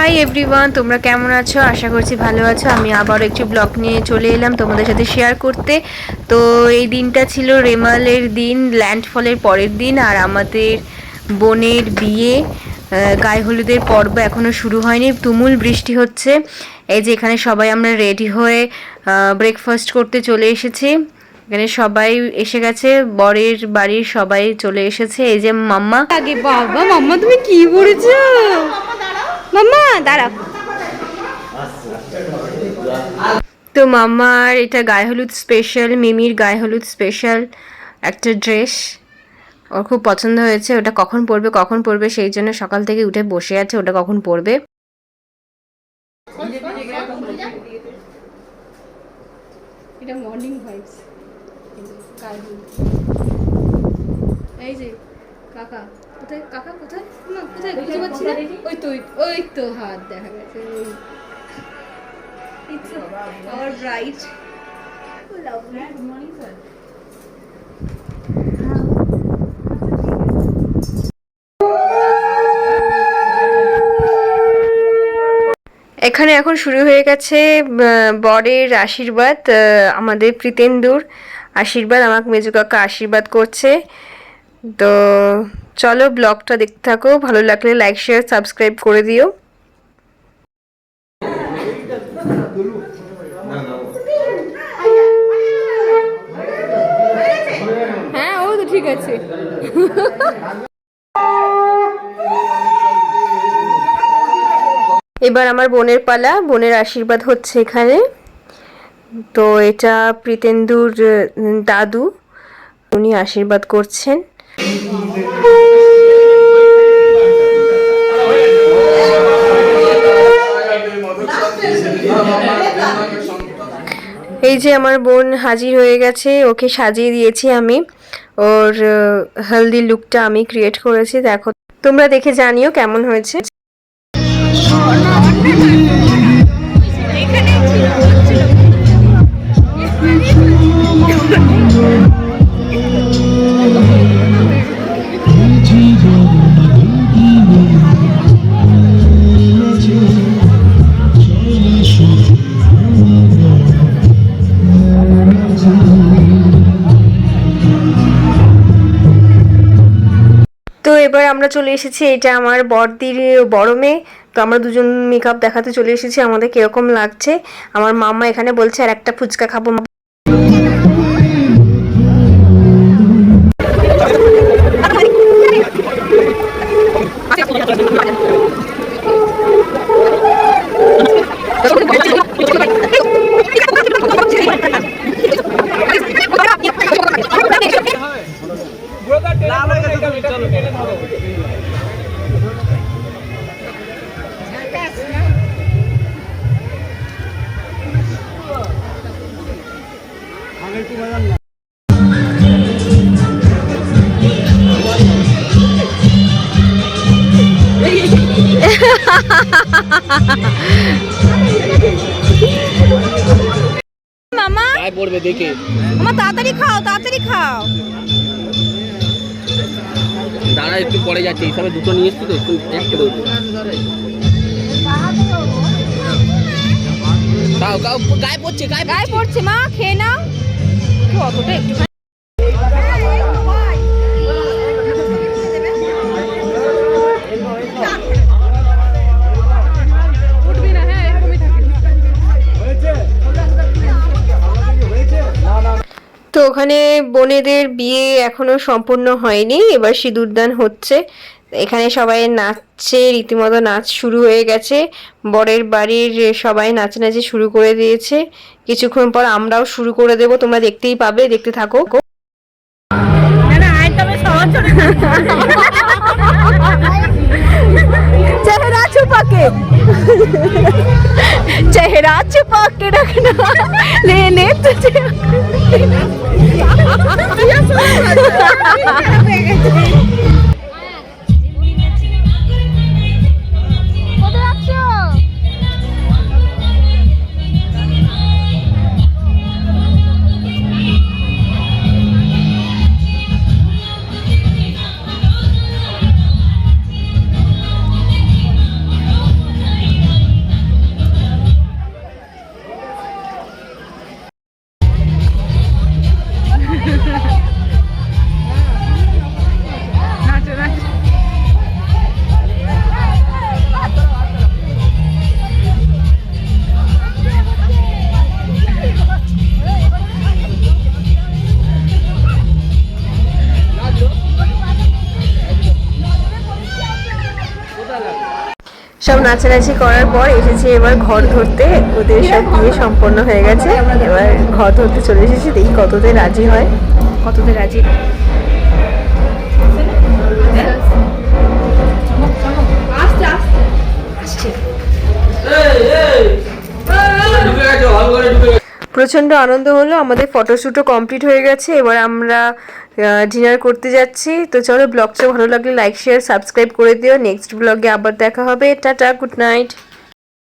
Hi everyone, তোমরা কেমন আছো? আশা করছি ভালো আছো। আমি আবার একটি ব্লগ নিয়ে চলে এলাম তোমাদের সাথে শেয়ার করতে। তো এই দিনটা ছিল রেমালের দিন, ল্যান্ডফলের পরের দিন, আর আমাদের বোনের বিয়ে। গায়ে হলুদের পর্ব এখনও শুরু হয়নি, তুমুল বৃষ্টি হচ্ছে। এই যে এখানে সবাই আমরা রেডি হয়ে ব্রেকফাস্ট করতে চলে এসেছি। এখানে সবাই এসে গেছে, বরের বাড়ির সবাই চলে এসেছে। এই যে মাম্মা। আগে বাবা, মাম্মা তুমি কি পড়েছো? মাম্মা দাঁড়াও। তো মাম্মার এটা গায়ে হলুদ স্পেশাল, মিমির গায়ে হলুদ স্পেশাল একটা ড্রেস। ওর খুব পছন্দ হয়েছে। ওটা কখন পরবে সেই জন্য সকাল থেকে উঠে বসে আছে ওটা কখন পরবে। এটা মর্নিং ভাইবস। এই যে কাকা কোথায়, কাকা কোথায়, না কোথায় খুঁজে পাচ্ছি না। ওই তো হাত দেখা গেছে। It's our bride. Lovely. Good morning, sir. এখানে এখন শুরু হয়ে গেছে বরের আশীর্বাদ, আমাদের প্রীতেন্দুর আশীর্বাদ, আমাকে মেজু কাকা আশীর্বাদ করছে। তো চলো ব্লগটা দেখতে থাকো, ভালো লাগলে লাইক শেয়ার সাবস্ক্রাইব করে দিও। হ্যাঁ, ও তো ঠিক আছে। এবার আমার বোনের পালা, বোনের আশীর্বাদ হচ্ছে এখানে। তো এটা প্রীতেন্দুর দাদু, উনি আশীর্বাদ করছেন। এই যে আমার বোন হাজির হয়ে গেছে, ওকে সাজিয়ে দিয়েছি আমি। ওর হলদি লুকটা আমি ক্রিয়েট করেছি, দেখো তোমরা দেখে জানিও কেমন হয়েছে। তো এবার আমরা চলে এসেছি, এটা আমার বড়দির বড় মেয়ে। তো আমরা দুজন মেকআপ দেখাতে চলে এসেছি, আমাদের কিরকম লাগছে। আমার মাম্মা এখানে বলছে আর একটা ফুচকা খাবো। মামা গায়ে পড়বে দেখে। মামা তাড়াতাড়ি খাও, তাড়াতাড়ি খাও। দাঁড়া, একটু পরে যাচ্ছে, এইসবে দুটো নিয়ে এসছি তো, একটু একটা দেবো। খাও খাও, গায়ে পড়ছে, গায়ে পড়ছে, মা খেয়ে নাও। অতটা একটু তো ওখানে বোনেদের বিয়ে এখনো সম্পূর্ণ হয়নি, এবার সিঁদুরদান হচ্ছে। এখানে সবাই নাচছে, রীতিমতো নাচ শুরু হয়ে গেছে। বরের বাড়ির সবাই নাচানাচি শুরু করে দিয়েছে। কিছুক্ষণ পর আমরাও শুরু করে দেব, তোমরা দেখতেই পাবে, দেখতে থাকো। চেহারা छुपा के चेहरा छुपा के रखना ले तुझे। সব নাচানাচি করার পর এসেছি এবার ঘর ধরতে। ওদের সব বিয়ে সম্পন্ন হয়ে গেছে, এবার ঘর ধরতে চলে এসেছি। দেখি কততে রাজি হয়, কততে রাজি। আস্তে আস্তে আসছে। ঢুকে গেছো, ভালো করে ঢুকে গেছো। প্রচণ্ড আনন্দ হলো, আমাদের ফটোশ্যুটও কমপ্লিট হয়ে গেছে। এবার আমরা ডিনার করতে যাচ্ছি। তো চলো, ব্লগটা ভালো লাগলে লাইক শেয়ার সাবস্ক্রাইব করে দিও। নেক্সট ব্লগে আবার দেখা হবে। Tata, good night.